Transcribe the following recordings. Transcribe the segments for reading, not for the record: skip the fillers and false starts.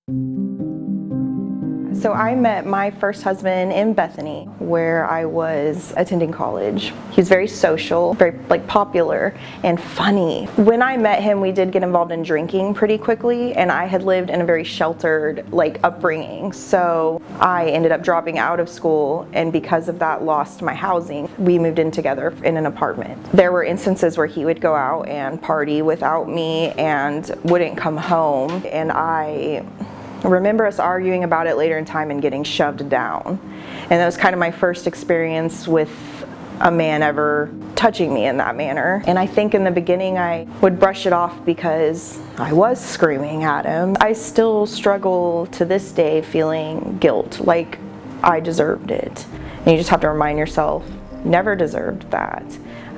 So I met my first husband in Bethany, where I was attending college. He was very social, very popular and funny. When I met him, we did get involved in drinking pretty quickly, and I had lived in a very sheltered upbringing. So I ended up dropping out of school, and because of that lost my housing. We moved in together in an apartment. There were instances where he would go out and party without me and wouldn't come home, and I remember us arguing about it later in time and getting shoved down. And that was kind of my first experience with a man ever touching me in that manner. And I think in the beginning I would brush it off because I was screaming at him. I still struggle to this day feeling guilt, like I deserved it. And you just have to remind yourself, never deserved that.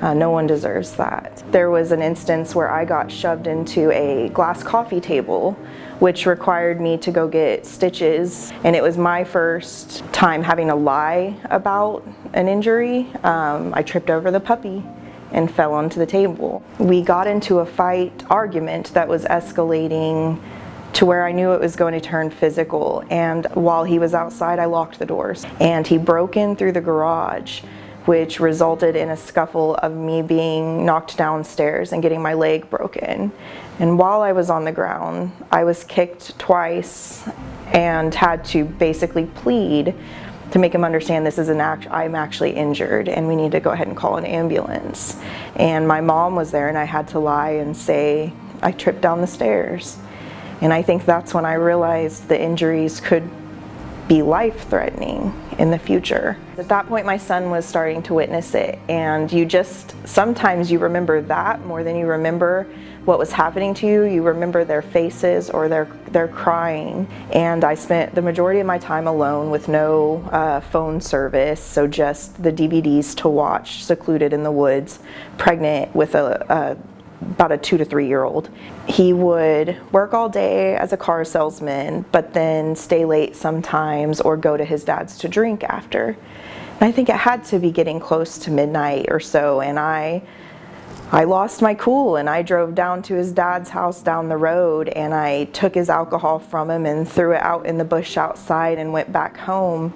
No one deserves that. There was an instance where I got shoved into a glass coffee table, which required me to go get stitches, and it was my first time having to lie about an injury. I tripped over the puppy and fell onto the table. We got into a fight argument that was escalating to where I knew it was going to turn physical, and while he was outside, I locked the doors, and he broke in through the garage, which resulted in a scuffle of me being knocked downstairs and getting my leg broken. And while I was on the ground, I was kicked twice and had to basically plead to make him understand this is I'm actually injured and we need to go ahead and call an ambulance. And my mom was there, and I had to lie and say I tripped down the stairs. And I think that's when I realized the injuries could be life-threatening in the future. At that point, my son was starting to witness it, and sometimes you remember that more than you remember what was happening to you. You remember their faces or their crying. And I spent the majority of my time alone with no phone service, so just the DVDs to watch, secluded in the woods, pregnant with about a 2 to 3 year old. He would work all day as a car salesman, but then stay late sometimes or go to his dad's to drink after. And I think it had to be getting close to midnight or so, and I lost my cool, and I drove down to his dad's house down the road, and I took his alcohol from him and threw it out in the bush outside and went back home.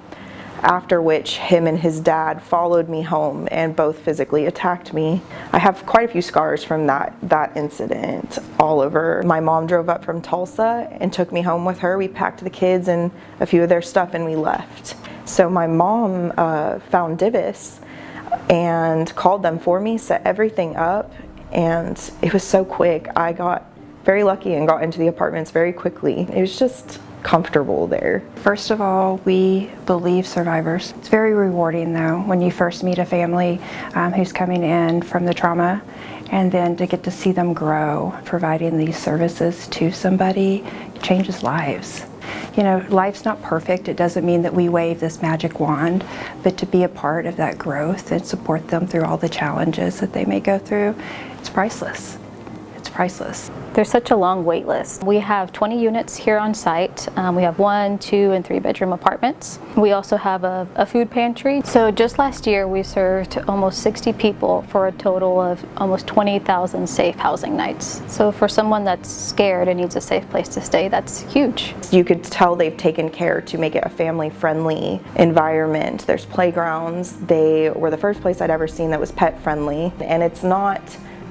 After which him and his dad followed me home and both physically attacked me. I have quite a few scars from that incident all over. My mom drove up from Tulsa and took me home with her. We packed the kids and a few of their stuff and we left. So my mom found DVIS and called them for me, set everything up, and it was so quick. I got very lucky and got into the apartments very quickly. It was just comfortable there. First of all, we believe survivors. It's very rewarding though when you first meet a family who's coming in from the trauma, and then to get to see them grow. Providing these services to somebody changes lives. You know, life's not perfect. It doesn't mean that we wave this magic wand, but to be a part of that growth and support them through all the challenges that they may go through, it's priceless. It's priceless. There's such a long wait list. We have 20 units here on site. We have 1, 2, and 3 bedroom apartments. We also have a food pantry. So just last year we served almost 60 people for a total of almost 20,000 safe housing nights. So for someone that's scared and needs a safe place to stay, that's huge. You could tell they've taken care to make it a family-friendly environment. There's playgrounds. They were the first place I'd ever seen that was pet-friendly, and it's not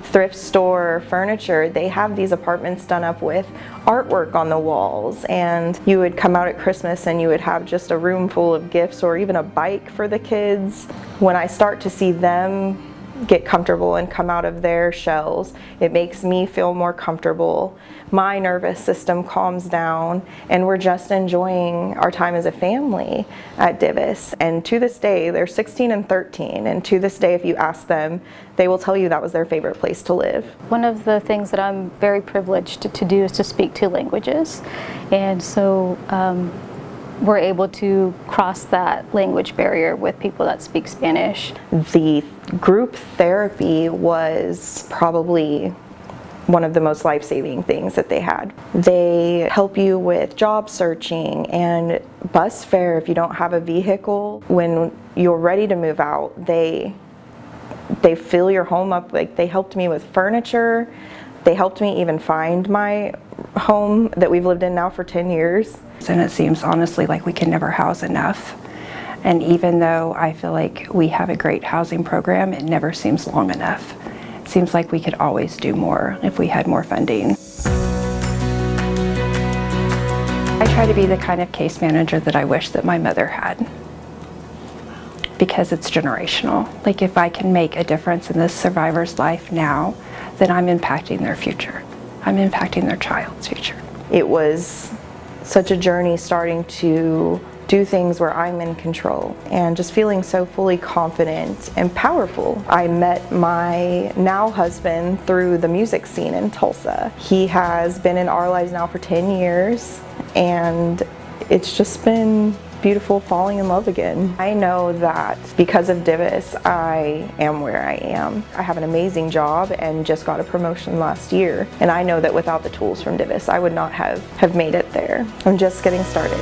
thrift store furniture. They have these apartments done up with artwork on the walls, and you would come out at Christmas and you would have just a room full of gifts or even a bike for the kids. When I start to see them get comfortable and come out of their shells, it makes me feel more comfortable. My nervous system calms down, and we're just enjoying our time as a family at DVIS. And to this day, they're 16 and 13, and to this day, if you ask them, they will tell you that was their favorite place to live. One of the things that I'm very privileged to do is to speak 2 languages, and so we're able to cross that language barrier with people that speak Spanish. The group therapy was probably one of the most life-saving things that they had. They help you with job searching and bus fare if you don't have a vehicle. When you're ready to move out, they fill your home up. Like, they helped me with furniture. They helped me even find my home that we've lived in now for 10 years. And it seems honestly like we can never house enough. And even though I feel like we have a great housing program, it never seems long enough. It seems like we could always do more if we had more funding. I try to be the kind of case manager that I wish that my mother had, because it's generational. Like, if I can make a difference in this survivor's life now, then I'm impacting their future. I'm impacting their child's future. It was such a journey starting to do things where I'm in control and just feeling so fully confident and powerful. I met my now husband through the music scene in Tulsa. He has been in our lives now for 10 years, and it's just been beautiful falling in love again. I know that because of DVIS, I am where I am. I have an amazing job and just got a promotion last year. And I know that without the tools from DVIS, I would not have made it there. I'm just getting started.